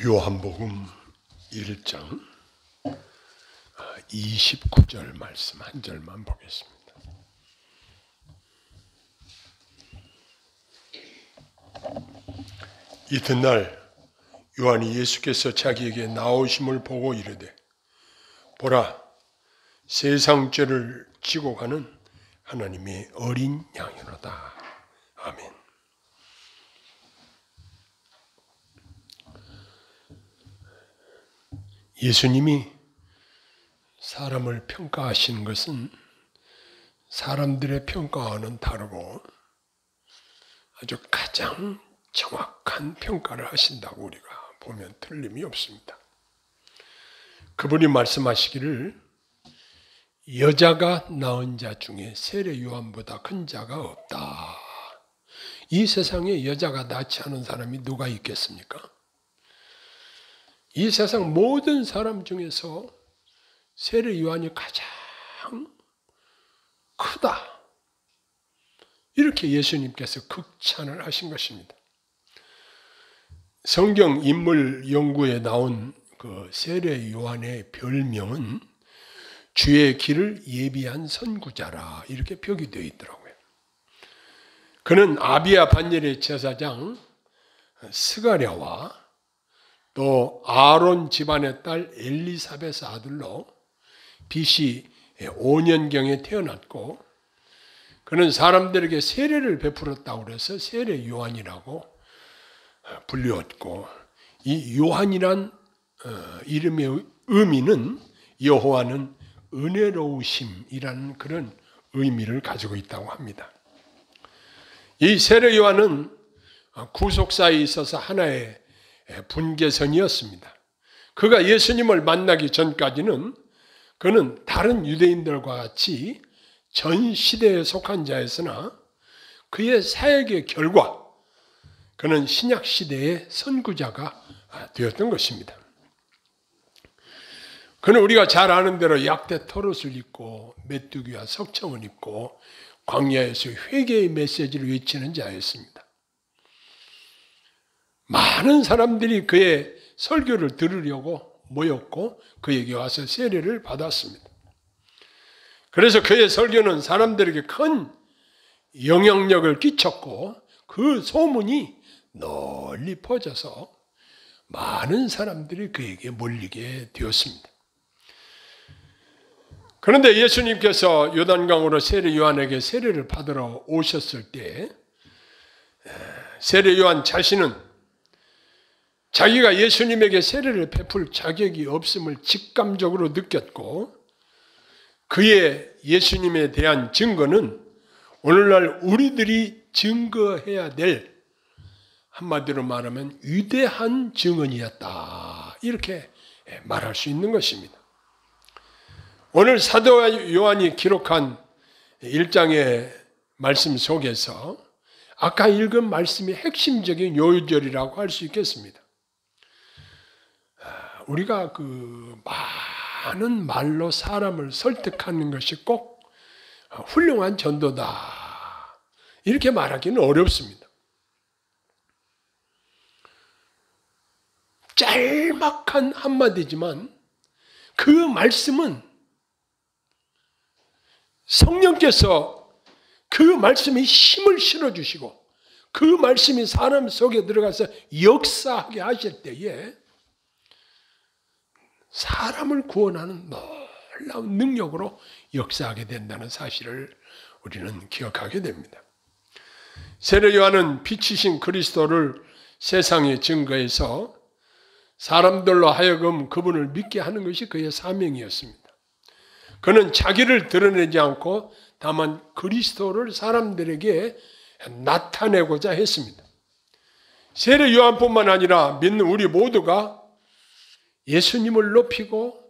요한복음 1장 29절 말씀 한 절만 보겠습니다. 이튿날 요한이 예수께서 자기에게 나오심을 보고 이르되 보라, 세상 죄를 지고 가는 하나님의 어린 양이로다. 아멘. 예수님이 사람을 평가하시는 것은 사람들의 평가와는 다르고 아주 가장 정확한 평가를 하신다고 우리가 보면 틀림이 없습니다. 그분이 말씀하시기를 여자가 낳은 자 중에 세례 요한보다 큰 자가 없다. 이 세상에 여자가 낳지 않은 사람이 누가 있겠습니까? 이 세상 모든 사람 중에서 세례 요한이 가장 크다. 이렇게 예수님께서 극찬을 하신 것입니다. 성경 인물 연구에 나온 그 세례 요한의 별명은 주의 길을 예비한 선구자라 이렇게 표기되어 있더라고요. 그는 아비야 반열의 제사장 스가랴와 또 아론 집안의 딸 엘리사벳의 아들로 BC 5년경에 태어났고 그는 사람들에게 세례를 베풀었다고 해서 세례 요한이라고 불렸고 이 요한이란 이름의 의미는 여호와는 은혜로우심이라는 그런 의미를 가지고 있다고 합니다. 이 세례 요한은 구속사에 있어서 하나의 분계선이었습니다. 그가 예수님을 만나기 전까지는 그는 다른 유대인들과 같이 전 시대에 속한 자였으나 그의 사역의 결과 그는 신약 시대의 선구자가 되었던 것입니다. 그는 우리가 잘 아는 대로 약대 토롯을 입고 메뚜기와 석청을 입고 광야에서 회개의 메시지를 외치는 자였습니다. 많은 사람들이 그의 설교를 들으려고 모였고 그에게 와서 세례를 받았습니다. 그래서 그의 설교는 사람들에게 큰 영향력을 끼쳤고 그 소문이 널리 퍼져서 많은 사람들이 그에게 몰리게 되었습니다. 그런데 예수님께서 요단강으로 세례 요한에게 세례를 받으러 오셨을 때 세례 요한 자신은 자기가 예수님에게 세례를 베풀 자격이 없음을 직감적으로 느꼈고 그의 예수님에 대한 증거는 오늘날 우리들이 증거해야 될 한마디로 말하면 위대한 증언이었다. 이렇게 말할 수 있는 것입니다. 오늘 사도 요한이 기록한 1장의 말씀 속에서 아까 읽은 말씀이 핵심적인 요절이라고 할 수 있겠습니다. 우리가 그 많은 말로 사람을 설득하는 것이 꼭 훌륭한 전도다. 이렇게 말하기는 어렵습니다. 짤막한 한마디지만 그 말씀은 성령께서 그 말씀에 힘을 실어주시고 그 말씀이 사람 속에 들어가서 역사하게 하실 때에 사람을 구원하는 놀라운 능력으로 역사하게 된다는 사실을 우리는 기억하게 됩니다. 세례 요한은 빛이신 그리스도를 세상에 증거해서 사람들로 하여금 그분을 믿게 하는 것이 그의 사명이었습니다. 그는 자기를 드러내지 않고 다만 그리스도를 사람들에게 나타내고자 했습니다. 세례 요한뿐만 아니라 믿는 우리 모두가 예수님을 높이고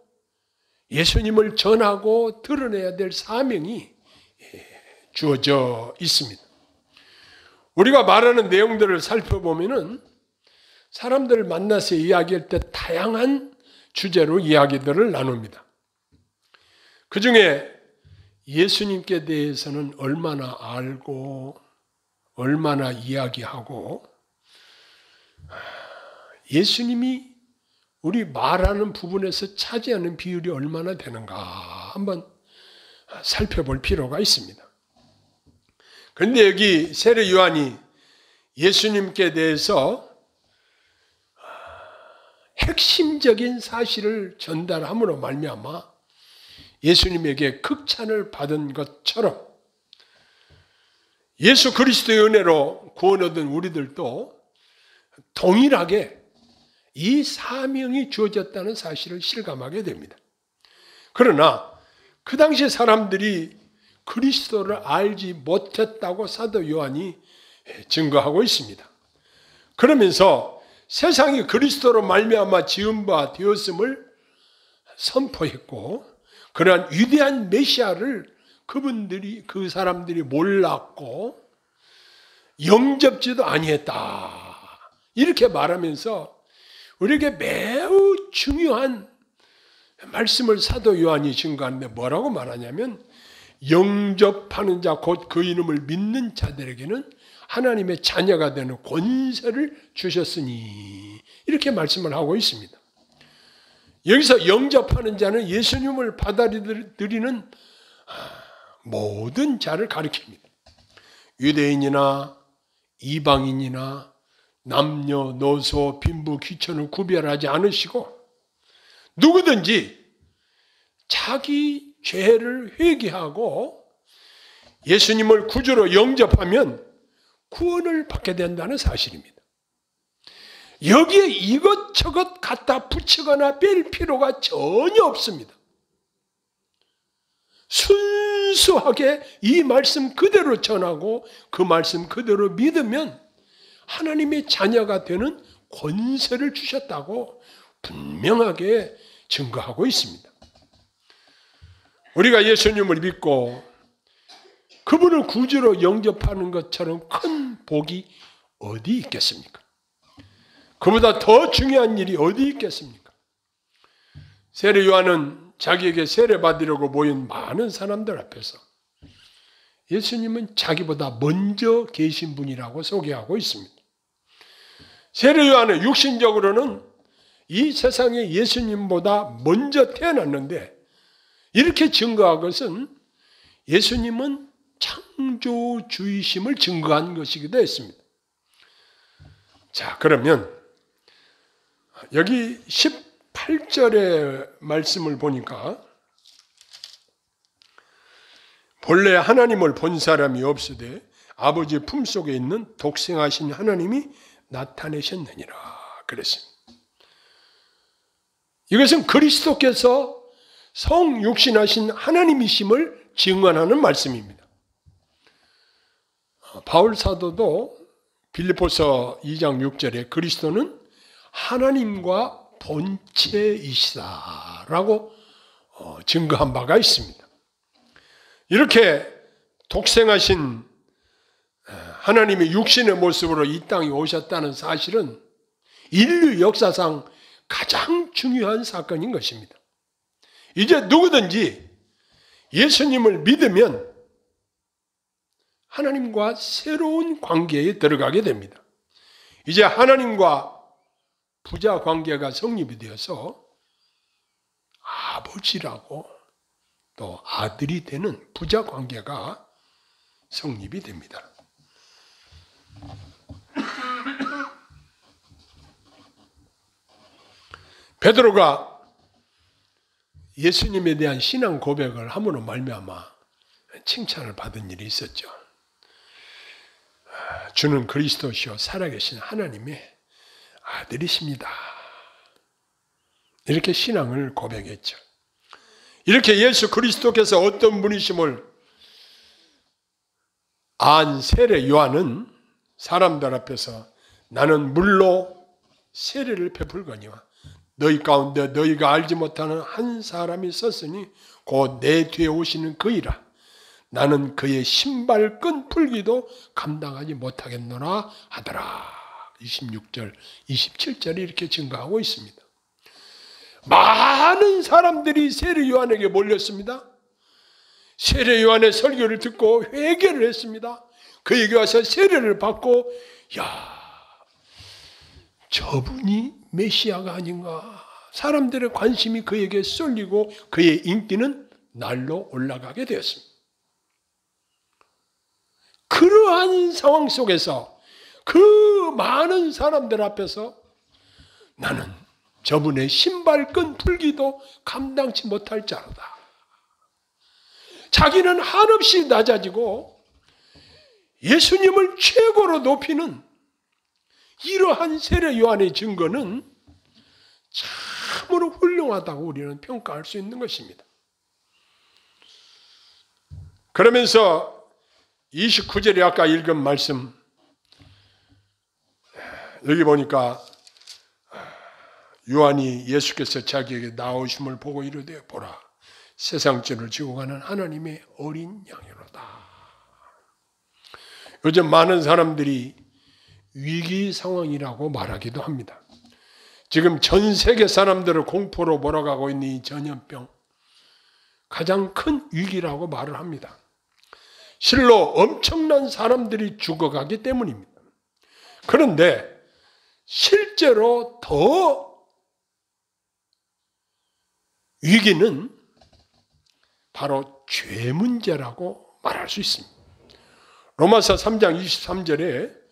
예수님을 전하고 드러내야 될 사명이 주어져 있습니다. 우리가 말하는 내용들을 살펴보면은 사람들을 만나서 이야기할 때 다양한 주제로 이야기들을 나눕니다. 그 중에 예수님께 대해서는 얼마나 알고 얼마나 이야기하고 예수님이 우리 말하는 부분에서 차지하는 비율이 얼마나 되는가 한번 살펴볼 필요가 있습니다. 그런데 여기 세례 요한이 예수님께 대해서 핵심적인 사실을 전달함으로 말미암아 예수님에게 극찬을 받은 것처럼 예수 그리스도의 은혜로 구원 얻은 우리들도 동일하게 이 사명이 주어졌다는 사실을 실감하게 됩니다. 그러나 그 당시 사람들이 그리스도를 알지 못했다고 사도 요한이 증거하고 있습니다. 그러면서 세상이 그리스도로 말미암아 지은 바 되었음을 선포했고, 그러한 위대한 메시아를 그 사람들이 몰랐고 영접지도 아니했다, 이렇게 말하면서 우리에게 매우 중요한 말씀을 사도 요한이 증거하는데 뭐라고 말하냐면, 영접하는 자 곧 그 이름을 믿는 자들에게는 하나님의 자녀가 되는 권세를 주셨으니, 이렇게 말씀을 하고 있습니다. 여기서 영접하는 자는 예수님을 받아들이는 모든 자를 가리킵니다. 유대인이나 이방인이나 남녀노소 빈부 귀천을 구별하지 않으시고 누구든지 자기 죄를 회개하고 예수님을 구주로 영접하면 구원을 받게 된다는 사실입니다. 여기에 이것저것 갖다 붙이거나 뺄 필요가 전혀 없습니다. 순수하게 이 말씀 그대로 전하고 그 말씀 그대로 믿으면 하나님의 자녀가 되는 권세를 주셨다고 분명하게 증거하고 있습니다. 우리가 예수님을 믿고 그분을 구주로 영접하는 것처럼 큰 복이 어디 있겠습니까? 그보다 더 중요한 일이 어디 있겠습니까? 세례 요한은 자기에게 세례 받으려고 모인 많은 사람들 앞에서 예수님은 자기보다 먼저 계신 분이라고 소개하고 있습니다. 세례 요한은 육신적으로는 이 세상에 예수님보다 먼저 태어났는데, 이렇게 증거한 것은 예수님은 창조주이심을 증거한 것이기도 했습니다. 자, 그러면 여기 18절의 말씀을 보니까, 본래 하나님을 본 사람이 없으되 아버지 품속에 있는 독생하신 하나님이 나타내셨느니라 그랬습니다. 이것은 그리스도께서 성육신하신 하나님이심을 증언하는 말씀입니다. 바울 사도도 빌립보서 2장 6절에 그리스도는 하나님과 본체이시다라고 증거한 바가 있습니다. 이렇게 독생하신 하나님의 육신의 모습으로 이 땅에 오셨다는 사실은 인류 역사상 가장 중요한 사건인 것입니다. 이제 누구든지 예수님을 믿으면 하나님과 새로운 관계에 들어가게 됩니다. 이제 하나님과 부자 관계가 성립이 되어서 아버지라고 또 아들이 되는 부자 관계가 성립이 됩니다. 베드로가 예수님에 대한 신앙 고백을 함으로 말미암아 칭찬을 받은 일이 있었죠. 주는 그리스도시요 살아계신 하나님의 아들이십니다. 이렇게 신앙을 고백했죠. 이렇게 예수 그리스도께서 어떤 분이심을 안 세례 요한은 사람들 앞에서 나는 물로 세례를 베풀거니와 너희 가운데 너희가 알지 못하는 한 사람이 섰으니 곧 내 뒤에 오시는 그이라. 나는 그의 신발끈 풀기도 감당하지 못하겠노라 하더라. 26절, 27절이 이렇게 증거하고 있습니다. 많은 사람들이 세례 요한에게 몰렸습니다. 세례 요한의 설교를 듣고 회개를 했습니다. 그에게 와서 세례를 받고, 야, 저분이 메시아가 아닌가 사람들의 관심이 그에게 쏠리고 그의 인기는 날로 올라가게 되었습니다. 그러한 상황 속에서 그 많은 사람들 앞에서 나는 저분의 신발끈 풀기도 감당치 못할 자로다. 자기는 한없이 낮아지고 예수님을 최고로 높이는 이러한 세례 요한의 증거는 참으로 훌륭하다고 우리는 평가할 수 있는 것입니다. 그러면서 29절에 아까 읽은 말씀, 여기 보니까 요한이 예수께서 자기에게 나오심을 보고 이르되 보라 세상죄를 지고 가는 하나님의 어린 양이로다. 요즘 많은 사람들이 위기 상황이라고 말하기도 합니다. 지금 전 세계 사람들을 공포로 몰아가고 있는 이 전염병, 가장 큰 위기라고 말을 합니다. 실로 엄청난 사람들이 죽어가기 때문입니다. 그런데 실제로 더 위기는 바로 죄 문제라고 말할 수 있습니다. 로마서 3장 23절에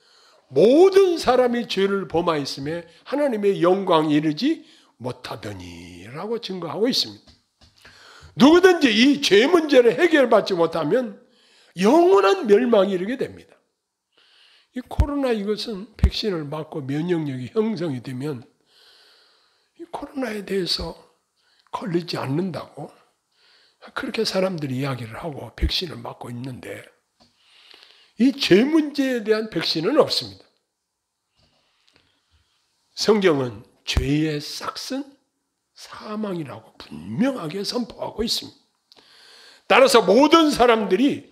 모든 사람이 죄를 범하였음에 하나님의 영광이 이르지 못하더니 라고 증거하고 있습니다. 누구든지 이 죄 문제를 해결받지 못하면 영원한 멸망이 이르게 됩니다. 이 코로나 이것은 백신을 맞고 면역력이 형성이 되면 이 코로나에 대해서 걸리지 않는다고 그렇게 사람들이 이야기를 하고 백신을 맞고 있는데 이 죄 문제에 대한 백신은 없습니다. 성경은 죄의 싹은 사망이라고 분명하게 선포하고 있습니다. 따라서 모든 사람들이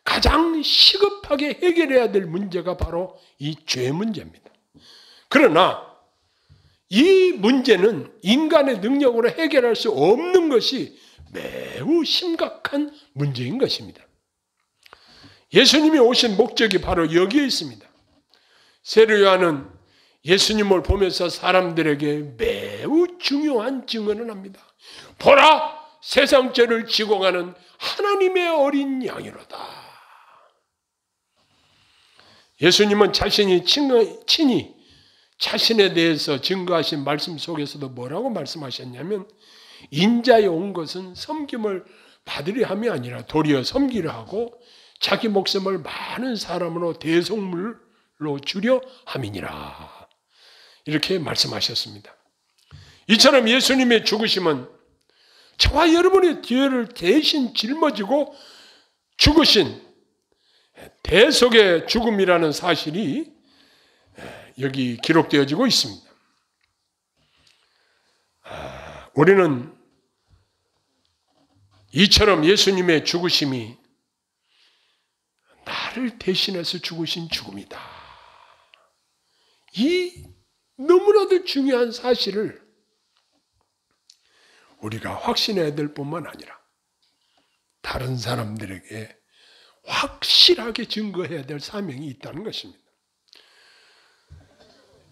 가장 시급하게 해결해야 될 문제가 바로 이 죄 문제입니다. 그러나 이 문제는 인간의 능력으로 해결할 수 없는 것이 매우 심각한 문제인 것입니다. 예수님이 오신 목적이 바로 여기에 있습니다. 세례 요한은 예수님을 보면서 사람들에게 매우 중요한 증언을 합니다. 보라! 세상 죄를 지고 가는 하나님의 어린 양이로다. 예수님은 자신이 친히 자신에 대해서 증거하신 말씀 속에서도 뭐라고 말씀하셨냐면 인자에 온 것은 섬김을 받으려 함이 아니라 도리어 섬기려 하고 자기 목숨을 많은 사람으로 대속물로 주려 함이니라. 이렇게 말씀하셨습니다. 이처럼 예수님의 죽으심은 저와 여러분의 죄를 대신 짊어지고 죽으신 대속의 죽음이라는 사실이 여기 기록되어지고 있습니다. 우리는 이처럼 예수님의 죽으심이 나를 대신해서 죽으신 죽음이다. 이 너무나도 중요한 사실을 우리가 확신해야 될 뿐만 아니라 다른 사람들에게 확실하게 증거해야 될 사명이 있다는 것입니다.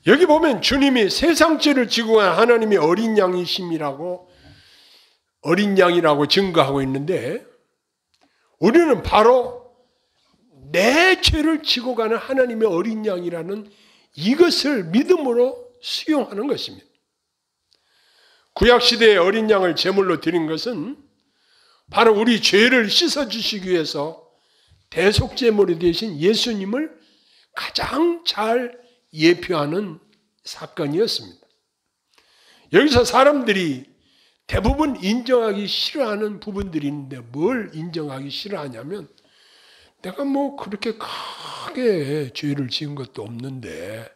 여기 보면 주님이 세상 죄를 지고 간 하나님의 어린 양이심이라고 어린 양이라고 증거하고 있는데 우리는 바로 내 죄를 지고 가는 하나님의 어린 양이라는 이것을 믿음으로 수용하는 것입니다. 구약시대의 어린 양을 제물로 드린 것은 바로 우리 죄를 씻어주시기 위해서 대속제물이 되신 예수님을 가장 잘 예표하는 사건이었습니다. 여기서 사람들이 대부분 인정하기 싫어하는 부분들이 있는데 뭘 인정하기 싫어하냐면 내가 뭐 그렇게 크게 죄를 지은 것도 없는데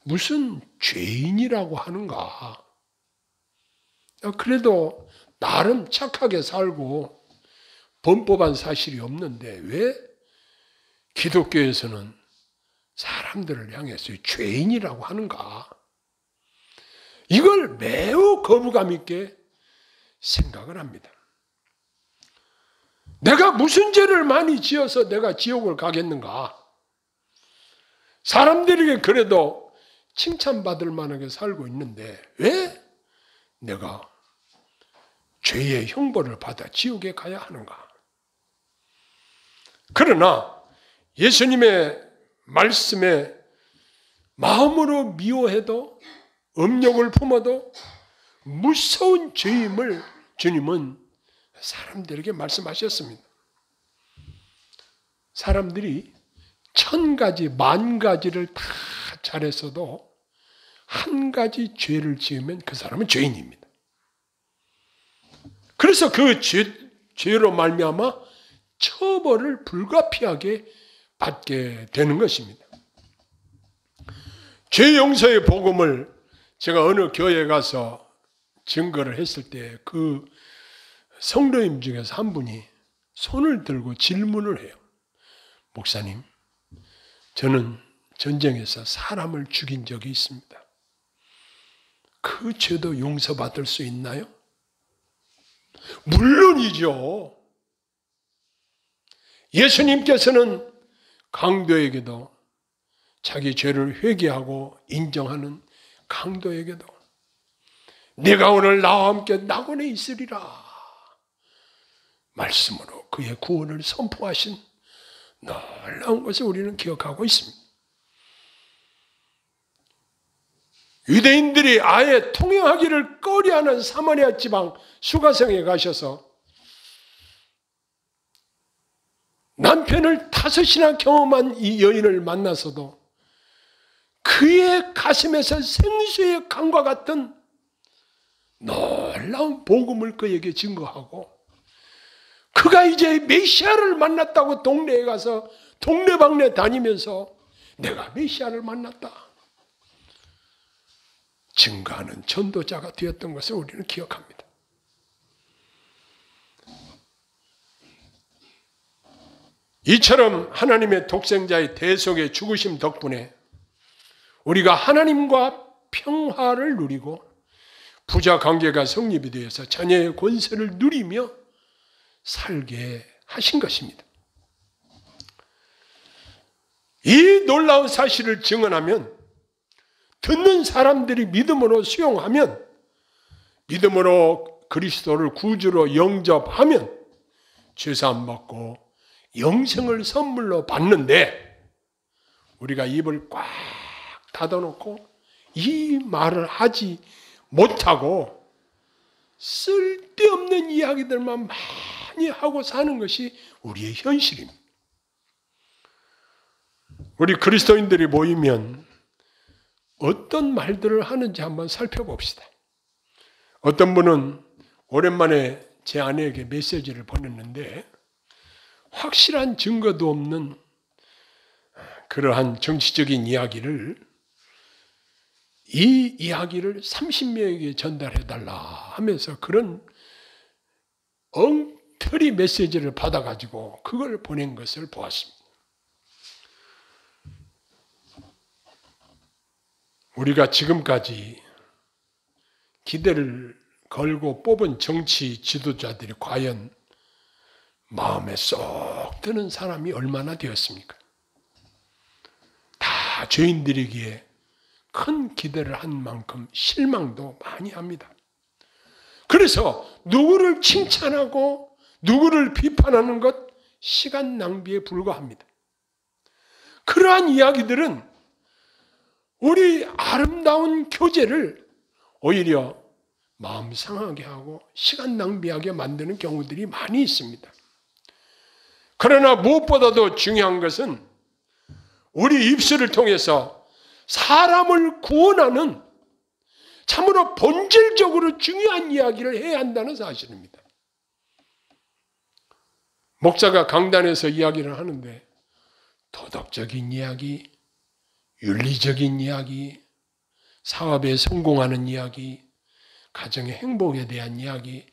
무슨 죄인이라고 하는가. 그래도 나름 착하게 살고 범법한 사실이 없는데 왜 기독교에서는 사람들을 향해서 죄인이라고 하는가. 이걸 매우 거부감 있게 생각을 합니다. 내가 무슨 죄를 많이 지어서 내가 지옥을 가겠는가. 사람들에게 그래도 칭찬받을 만하게 살고 있는데 왜 내가 죄의 형벌을 받아 지옥에 가야 하는가? 그러나 예수님의 말씀에 마음으로 미워해도 음욕을 품어도 무서운 죄임을 주님은 사람들에게 말씀하셨습니다. 사람들이 1000가지, 10,000가지를 다 잘했어도 한 가지 죄를 지으면 그 사람은 죄인입니다. 그래서 그 죄로 말미암아 처벌을 불가피하게 받게 되는 것입니다. 죄 용서의 복음을 제가 어느 교회에 가서 증거를 했을 때 그 성도님 중에서 한 분이 손을 들고 질문을 해요. 목사님, 저는 전쟁에서 사람을 죽인 적이 있습니다. 그 죄도 용서받을 수 있나요? 물론이죠. 예수님께서는 강도에게도 자기 죄를 회개하고 인정하는 강도에게도 내가 오늘 나와 함께 낙원에 있으리라 말씀으로 그의 구원을 선포하신 놀라운 것을 우리는 기억하고 있습니다. 유대인들이 아예 통행하기를 꺼려하는 사마리아 지방 수가성에 가셔서 남편을 5이나 경험한 이 여인을 만나서도 그의 가슴에서 생수의 강과 같은 놀라운 복음을 그에게 증거하고 그가 이제 메시아를 만났다고 동네에 가서 동네방네 다니면서 내가 메시아를 만났다 증거하는 전도자가 되었던 것을 우리는 기억합니다. 이처럼 하나님의 독생자의 대속의 죽으심 덕분에 우리가 하나님과 평화를 누리고 부자 관계가 성립이 되어서 자녀의 권세를 누리며 살게 하신 것입니다. 이 놀라운 사실을 증언하면 듣는 사람들이 믿음으로 수용하면 믿음으로 그리스도를 구주로 영접하면 죄사함 받고 영생을 선물로 받는데 우리가 입을 꽉 닫아놓고 이 말을 하지 못하고 쓸데없는 이야기들만 많이 하고 사는 것이 우리의 현실입니다. 우리 그리스도인들이 모이면 어떤 말들을 하는지 한번 살펴봅시다. 어떤 분은 오랜만에 제 아내에게 메시지를 보냈는데 확실한 증거도 없는 그러한 정치적인 이야기를 이 이야기를 30명에게 전달해달라 하면서 그런 엉터리 메시지를 받아가지고 그걸 보낸 것을 보았습니다. 우리가 지금까지 기대를 걸고 뽑은 정치 지도자들이 과연 마음에 쏙 드는 사람이 얼마나 되었습니까? 다 죄인들이기에 큰 기대를 한 만큼 실망도 많이 합니다. 그래서 누구를 칭찬하고 누구를 비판하는 것 시간 낭비에 불과합니다. 그러한 이야기들은 우리 아름다운 교제를 오히려 마음 상하게 하고 시간 낭비하게 만드는 경우들이 많이 있습니다. 그러나 무엇보다도 중요한 것은 우리 입술을 통해서 사람을 구원하는 참으로 본질적으로 중요한 이야기를 해야 한다는 사실입니다. 목사가 강단에서 이야기를 하는데 도덕적인 이야기, 윤리적인 이야기, 사업에 성공하는 이야기, 가정의 행복에 대한 이야기,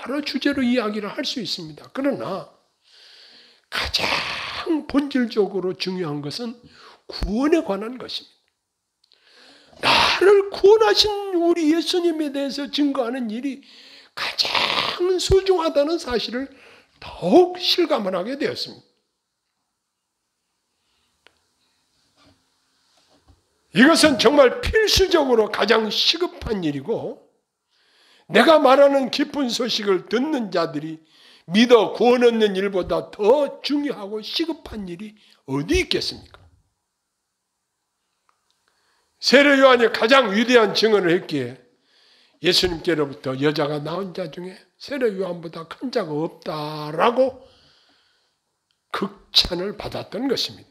여러 주제로 이야기를 할 수 있습니다. 그러나 가장 본질적으로 중요한 것은 구원에 관한 것입니다. 나를 구원하신 우리 예수님에 대해서 증거하는 일이 가장 소중하다는 사실을 더욱 실감을 하게 되었습니다. 이것은 정말 필수적으로 가장 시급한 일이고 내가 말하는 기쁜 소식을 듣는 자들이 믿어 구원 얻는 일보다 더 중요하고 시급한 일이 어디 있겠습니까? 세례 요한이 가장 위대한 증언을 했기에 예수님께로부터 여자가 낳은 자 중에 세례 요한보다 큰 자가 없다라고 극찬을 받았던 것입니다.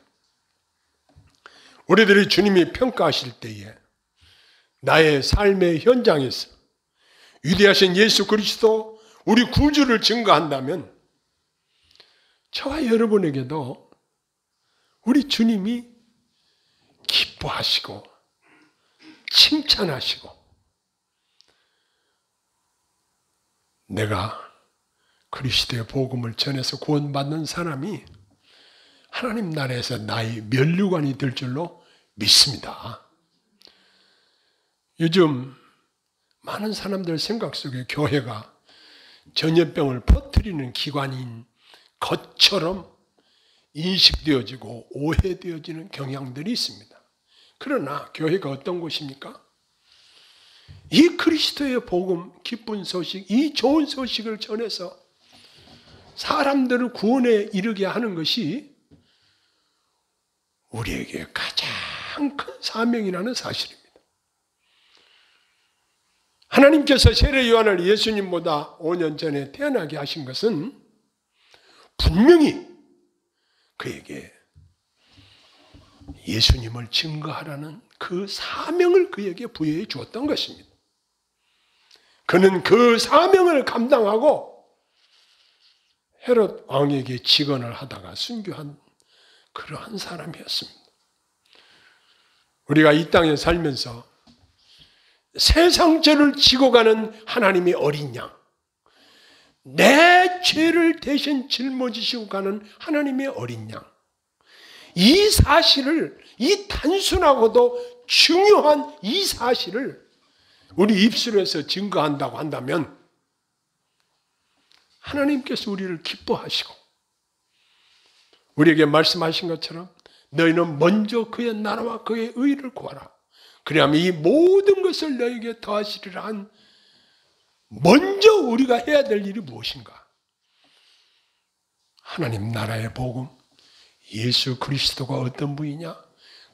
우리들이 주님이 평가하실 때에 나의 삶의 현장에서 위대하신 예수 그리스도 우리 구주를 증거한다면 저와 여러분에게도 우리 주님이 기뻐하시고 칭찬하시고 내가 그리스도의 복음을 전해서 구원받는 사람이 하나님 나라에서 나의 면류관이 될 줄로 믿습니다. 요즘 많은 사람들 생각 속에 교회가 전염병을 퍼뜨리는 기관인 것처럼 인식되어지고 오해되어지는 경향들이 있습니다. 그러나 교회가 어떤 곳입니까? 이 그리스도의 복음, 기쁜 소식, 이 좋은 소식을 전해서 사람들을 구원에 이르게 하는 것이 우리에게 가장 큰 사명이라는 사실입니다. 하나님께서 세례 요한을 예수님보다 5년 전에 태어나게 하신 것은 분명히 그에게 예수님을 증거하라는 그 사명을 그에게 부여해 주었던 것입니다. 그는 그 사명을 감당하고 헤롯 왕에게 직언을 하다가 순교한 그러한 사람이었습니다. 우리가 이 땅에 살면서 세상 죄를 지고 가는 하나님의 어린 양, 내 죄를 대신 짊어지시고 가는 하나님의 어린 양, 이 사실을, 이 단순하고도 중요한 이 사실을 우리 입술에서 증거한다고 한다면 하나님께서 우리를 기뻐하시고 우리에게 말씀하신 것처럼 너희는 먼저 그의 나라와 그의 의를 구하라. 그리하면 이 모든 것을 너희에게 더하시리라 한 먼저 우리가 해야 될 일이 무엇인가? 하나님 나라의 복음, 예수 그리스도가 어떤 분이냐?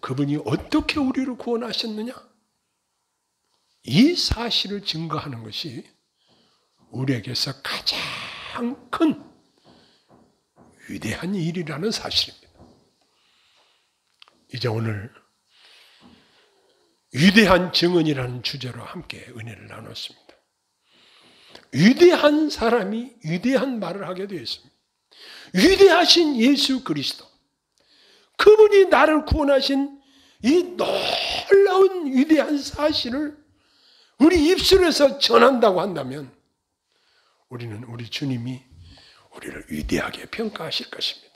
그분이 어떻게 우리를 구원하셨느냐? 이 사실을 증거하는 것이 우리에게서 가장 큰 위대한 일이라는 사실입니다. 이제 오늘 위대한 증언이라는 주제로 함께 은혜를 나눴습니다. 위대한 사람이 위대한 말을 하게 되었습니다. 위대하신 예수 그리스도, 그분이 나를 구원하신 이 놀라운 위대한 사실을 우리 입술에서 전한다고 한다면 우리는 우리 주님이 우리를 위대하게 평가하실 것입니다.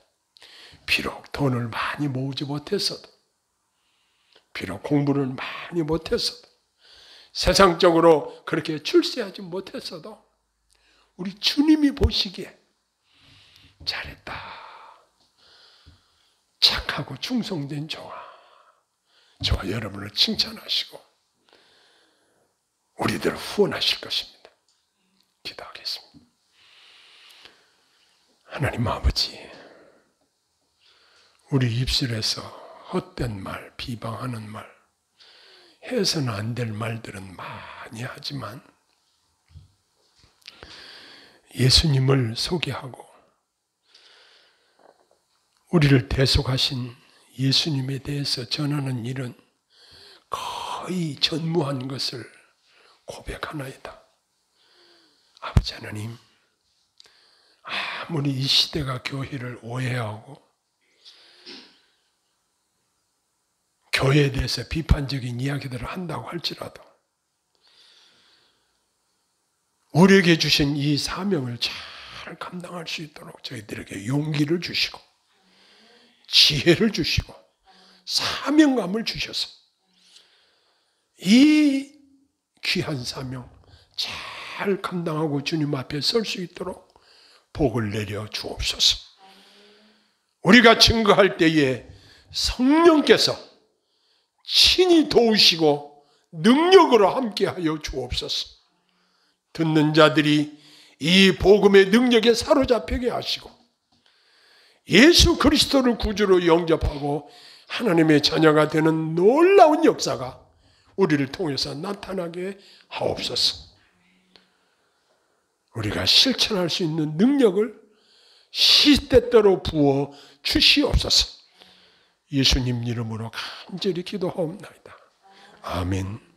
비록 돈을 많이 모으지 못했어도, 비록 공부를 많이 못했어도, 세상적으로 그렇게 출세하지 못했어도 우리 주님이 보시기에 잘했다, 착하고 충성된 저와 여러분을 칭찬하시고 우리들을 후원하실 것입니다. 기도하겠습니다. 하나님 아버지, 우리 입술에서 헛된 말, 비방하는 말, 해서는 안 될 말들은 많이 하지만 예수님을 소개하고 우리를 대속하신 예수님에 대해서 전하는 일은 거의 전무한 것을 고백하나이다. 아버지 하나님, 아무리 이 시대가 교회를 오해하고 교회에 대해서 비판적인 이야기들을 한다고 할지라도 우리에게 주신 이 사명을 잘 감당할 수 있도록 저희들에게 용기를 주시고 지혜를 주시고 사명감을 주셔서 이 귀한 사명 잘 감당하고 주님 앞에 설 수 있도록 복을 내려 주옵소서. 우리가 증거할 때에 성령께서 친히 도우시고 능력으로 함께하여 주옵소서. 듣는 자들이 이 복음의 능력에 사로잡히게 하시고 예수 그리스도를 구주로 영접하고 하나님의 자녀가 되는 놀라운 역사가 우리를 통해서 나타나게 하옵소서. 우리가 실천할 수 있는 능력을 시때때로 부어 주시옵소서. 예수님 이름으로 간절히 기도하옵나이다. 아멘.